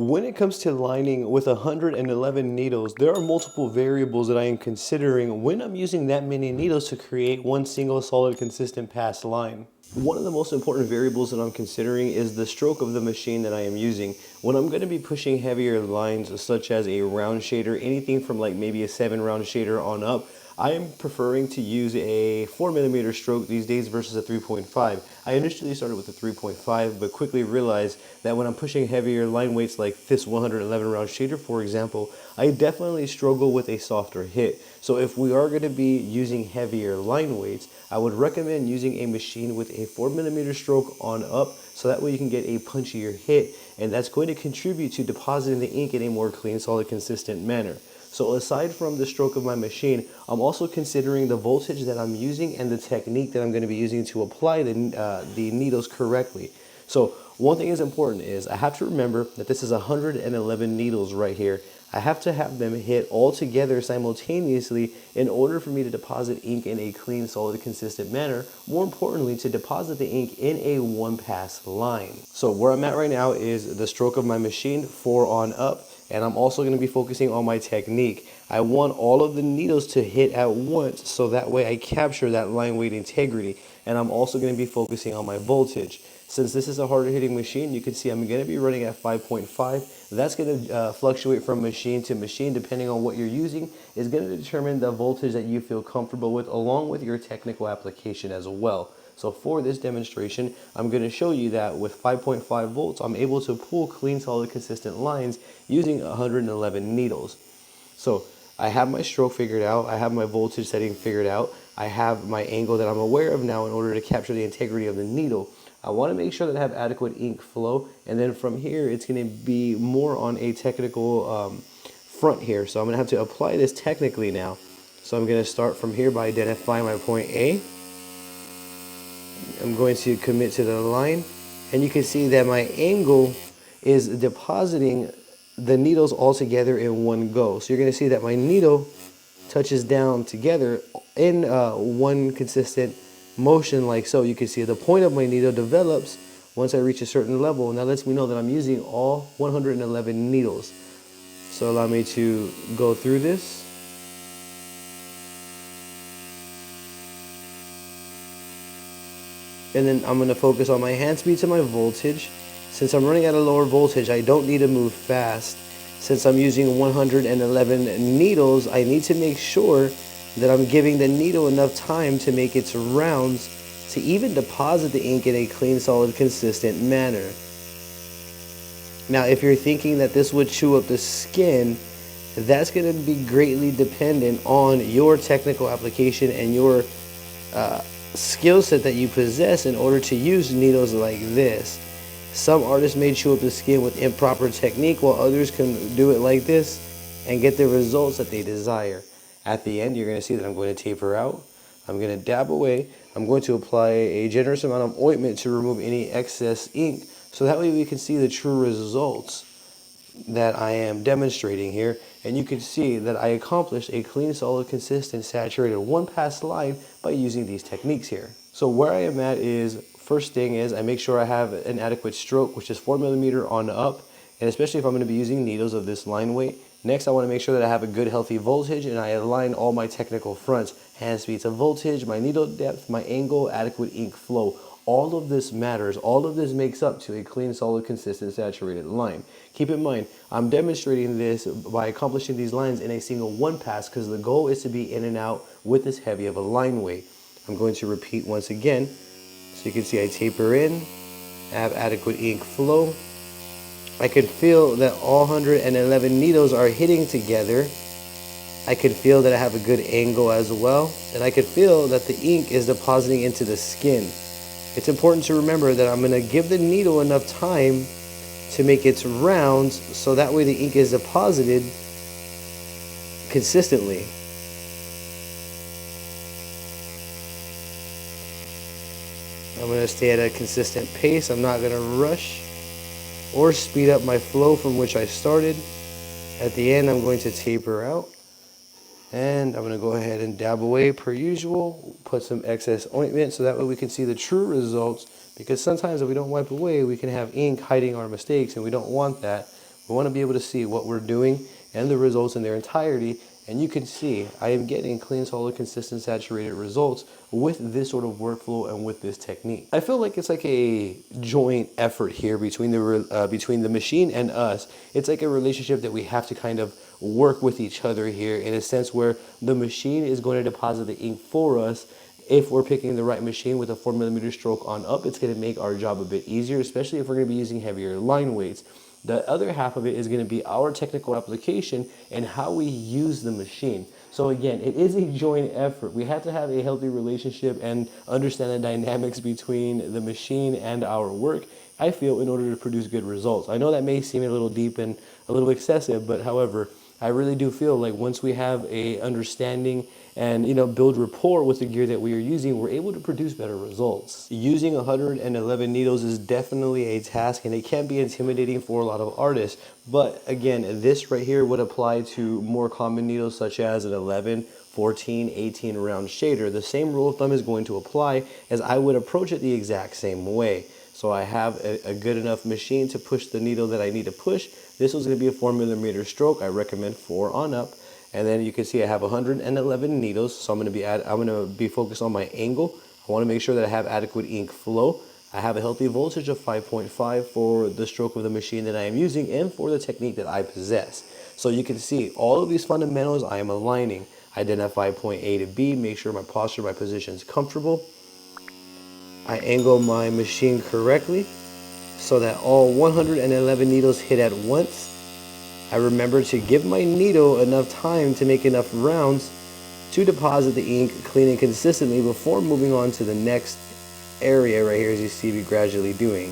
When it comes to lining with 111 needles, there are multiple variables that I am considering when I'm using that many needles to create one single solid consistent pass line. One of the most important variables that I'm considering is the stroke of the machine that I am using. When I'm going to be pushing heavier lines such as a round shader, anything from like maybe a 7 round shader on up, I am preferring to use a 4mm stroke these days versus a 3.5. I initially started with a 3.5 but quickly realized that when I'm pushing heavier line weights like this 111 round shader for example, I definitely struggle with a softer hit. So if we are going to be using heavier line weights, I would recommend using a machine with a 4mm stroke on up so that way you can get a punchier hit, and that's going to contribute to depositing the ink in a more clean, solid, consistent manner. So aside from the stroke of my machine, I'm also considering the voltage that I'm using and the technique that I'm going to be using to apply the needles correctly. So one thing is important is I have to remember that this is 111 needles right here. I have to have them hit all together simultaneously in order for me to deposit ink in a clean, solid, consistent manner. More importantly, to deposit the ink in a one pass line. So where I'm at right now is the stroke of my machine, 4 on up. And I'm also going to be focusing on my technique. I want all of the needles to hit at once so that way I capture that line weight integrity. And I'm also going to be focusing on my voltage. Since this is a harder hitting machine, you can see I'm going to be running at 5.5. That's going to fluctuate from machine to machine depending on what you're using. It's going to determine the voltage that you feel comfortable with along with your technical application as well. So for this demonstration, I'm going to show you that with 5.5 volts, I'm able to pull clean, solid, consistent lines using 111 needles. So I have my stroke figured out. I have my voltage setting figured out. I have my angle that I'm aware of now in order to capture the integrity of the needle. I want to make sure that I have adequate ink flow. And then from here, it's going to be more on a technical front here. So I'm going to have to apply this technically now. So I'm going to start from here by identifying my point A. I'm going to commit to the line, and you can see that my angle is depositing the needles all together in one go. So you're going to see that my needle touches down together in one consistent motion like so. You can see the point of my needle develops once I reach a certain level, and that lets me know that I'm using all 111 needles. So allow me to go through this. And then I'm going to focus on my hand speed to my voltage. Since I'm running at a lower voltage, I don't need to move fast. Since I'm using 111 needles, I need to make sure that I'm giving the needle enough time to make its rounds to even deposit the ink in a clean, solid, consistent manner. Now, if you're thinking that this would chew up the skin, that's going to be greatly dependent on your technical application and your skill set that you possess in order to use needles like this. Some artists may chew up the skin with improper technique, while others can do it like this and get the results that they desire. At the end, you're going to see that I'm going to taper out. I'm going to dab away. I'm going to apply a generous amount of ointment to remove any excess ink, so that way we can see the true results that I am demonstrating here. And you can see that I accomplished a clean, solid, consistent, saturated one pass line by using these techniques here. So where I am at is, first thing is I make sure I have an adequate stroke, which is 4mm on up, and especially if I'm going to be using needles of this line weight. Next, I want to make sure that I have a good, healthy voltage, and I align all my technical fronts: hand speed to voltage, my needle depth, my angle, adequate ink flow. All of this matters. All of this makes up to a clean, solid, consistent, saturated line. Keep in mind, I'm demonstrating this by accomplishing these lines in a single one pass because the goal is to be in and out with this heavy of a line weight. I'm going to repeat once again. So you can see I taper in, I have adequate ink flow. I can feel that all 111 needles are hitting together. I can feel that I have a good angle as well. And I can feel that the ink is depositing into the skin. It's important to remember that I'm going to give the needle enough time to make its rounds so that way the ink is deposited consistently. I'm going to stay at a consistent pace. I'm not going to rush or speed up my flow from which I started. At the end, I'm going to taper out. And I'm going to go ahead and dab away per usual, put some excess ointment so that way we can see the true results, because sometimes if we don't wipe away, we can have ink hiding our mistakes, and we don't want that. We want to be able to see what we're doing and the results in their entirety. And you can see I am getting clean, solid, consistent, saturated results with this sort of workflow and with this technique. I feel like it's like a joint effort here between the machine and us. It's like a relationship that we have to kind of work with each other here, in a sense where the machine is going to deposit the ink for us. If we're picking the right machine with a 4mm stroke on up, it's going to make our job a bit easier, especially if we're going to be using heavier line weights. The other half of it is going to be our technical application and how we use the machine. So again, it is a joint effort. We have to have a healthy relationship and understand the dynamics between the machine and our work, I feel, in order to produce good results. I know that may seem a little deep and a little excessive, but however, I really do feel like once we have a understanding and build rapport with the gear that we are using, we're able to produce better results. Using 111 needles is definitely a task, and it can be intimidating for a lot of artists. But again, this right here would apply to more common needles such as an 11, 14, 18 round shader. The same rule of thumb is going to apply, as I would approach it the exact same way. So I have a good enough machine to push the needle that I need to push. This was going to be a 4mm stroke. I recommend 4 on up. And then you can see I have 111 needles, so I'm going to be focused on my angle. I want to make sure that I have adequate ink flow. I have a healthy voltage of 5.5 for the stroke of the machine that I am using and for the technique that I possess. So you can see all of these fundamentals I am aligning. Identify point A to B, make sure my posture, my position is comfortable. I angle my machine correctly so that all 111 needles hit at once. I remember to give my needle enough time to make enough rounds to deposit the ink clean and consistently before moving on to the next area right here, as you see me gradually doing.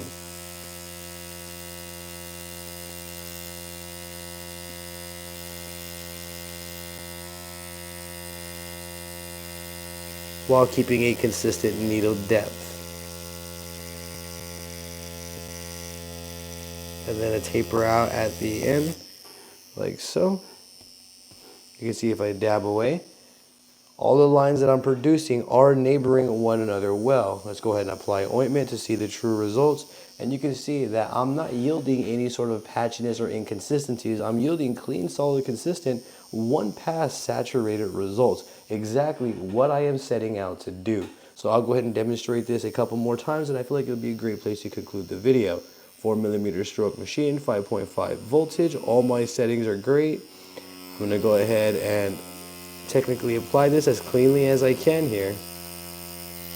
While keeping a consistent needle depth. And then a taper out at the end, like so. You can see if I dab away, all the lines that I'm producing are neighboring one another well. Let's go ahead and apply ointment to see the true results. And you can see that I'm not yielding any sort of patchiness or inconsistencies. I'm yielding clean, solid, consistent, one pass saturated results. Exactly what I am setting out to do. So I'll go ahead and demonstrate this a couple more times, and I feel like it would be a great place to conclude the video. 4mm stroke machine, 5.5 voltage. All my settings are great. I'm going to go ahead and technically apply this as cleanly as I can here.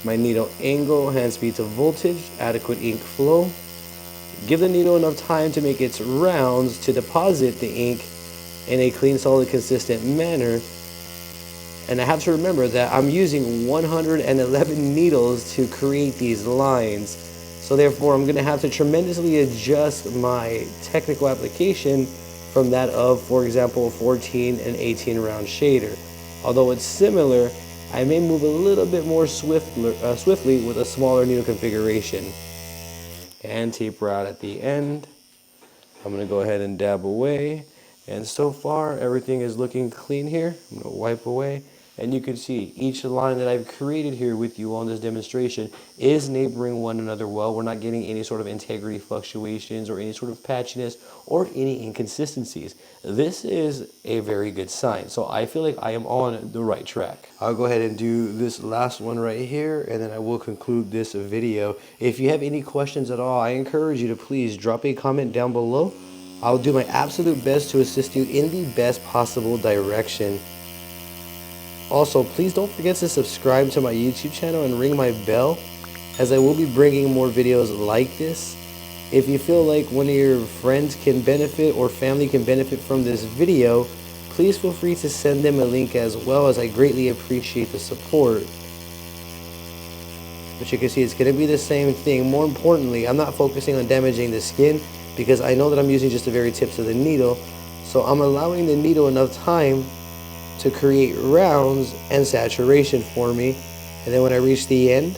My needle angle, hand speed to voltage, adequate ink flow. Give the needle enough time to make its rounds to deposit the ink in a clean, solid, consistent manner. And I have to remember that I'm using 111 needles to create these lines. So therefore, I'm going to have to tremendously adjust my technical application from that of, for example, 14 and 18 round shader. Although it's similar, I may move a little bit more swiftly with a smaller needle configuration. And taper out at the end. I'm going to go ahead and dab away. And so far, everything is looking clean here. I'm going to wipe away. And you can see each line that I've created here with you on this demonstration is neighboring one another well. We're not getting any sort of integrity fluctuations or any sort of patchiness or any inconsistencies. This is a very good sign. So I feel like I am on the right track. I'll go ahead and do this last one right here, and then I will conclude this video. If you have any questions at all, I encourage you to please drop a comment down below. I'll do my absolute best to assist you in the best possible direction. Also, please don't forget to subscribe to my YouTube channel and ring my bell, as I will be bringing more videos like this. If you feel like one of your friends can benefit or family can benefit from this video, please feel free to send them a link as well, as I greatly appreciate the support. But you can see it's going to be the same thing. More importantly, I'm not focusing on damaging the skin, because I know that I'm using just the very tips of the needle. So I'm allowing the needle enough time to create rounds and saturation for me. And then when I reach the end,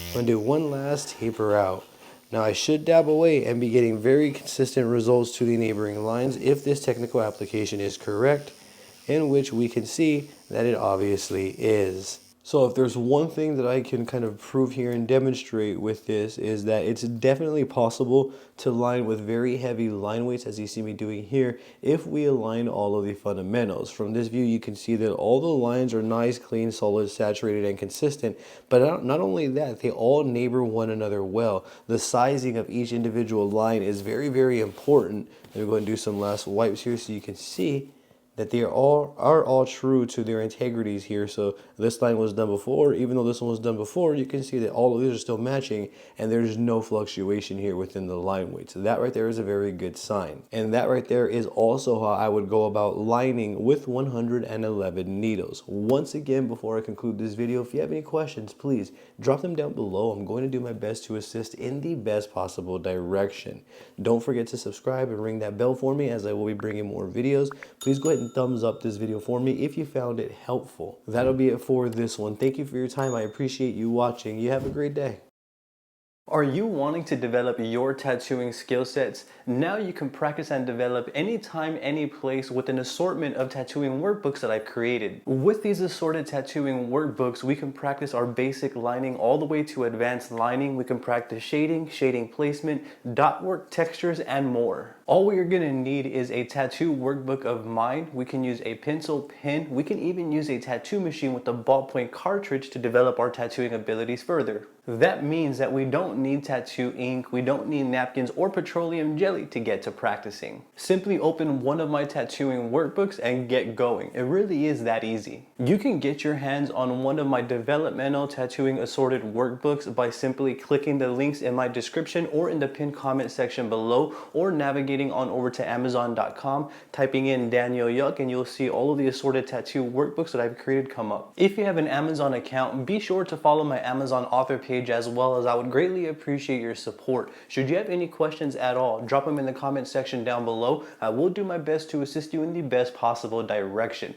I'm going to do one last taper out. Now I should dab away and be getting very consistent results to the neighboring lines if this technical application is correct, in which we can see that it obviously is. So if there's one thing that I can kind of prove here and demonstrate with this is that it's definitely possible to line with very heavy line weights, as you see me doing here, if we align all of the fundamentals. From this view, you can see that all the lines are nice, clean, solid, saturated, and consistent, but not only that, they all neighbor one another well. The sizing of each individual line is very, very important. Let me go and do some last wipes here so you can see that they are all true to their integrities here. So this line was done before, even though this one was done before, you can see that all of these are still matching and there's no fluctuation here within the line weight. So that right there is a very good sign. And that right there is also how I would go about lining with 111 needles. Once again, before I conclude this video, if you have any questions, please drop them down below. I'm going to do my best to assist in the best possible direction. Don't forget to subscribe and ring that bell for me, as I will be bringing more videos. Please go ahead and thumbs up this video for me if you found it helpful. That'll be it for this one. Thank you for your time. I appreciate you watching. You have a great day. Are you wanting to develop your tattooing skill sets? Now you can practice and develop anytime, any place with an assortment of tattooing workbooks that I've created. With these assorted tattooing workbooks, we can practice our basic lining all the way to advanced lining. We can practice shading, shading placement, dot work, textures, and more. All we are going to need is a tattoo workbook of mine. We can use a pencil, pen. We can even use a tattoo machine with a ballpoint cartridge to develop our tattooing abilities further. That means that we don't need tattoo ink, we don't need napkins or petroleum jelly to get to practicing. Simply open one of my tattooing workbooks and get going. It really is that easy. You can get your hands on one of my developmental tattooing assorted workbooks by simply clicking the links in my description or in the pinned comment section below, or navigating on over to Amazon.com, typing in Daniel Yuck, and you'll see all of the assorted tattoo workbooks that I've created come up. If you have an Amazon account, be sure to follow my Amazon author page as well, as I would greatly appreciate your support. Should you have any questions at all, drop them in the comment section down below. I will do my best to assist you in the best possible direction.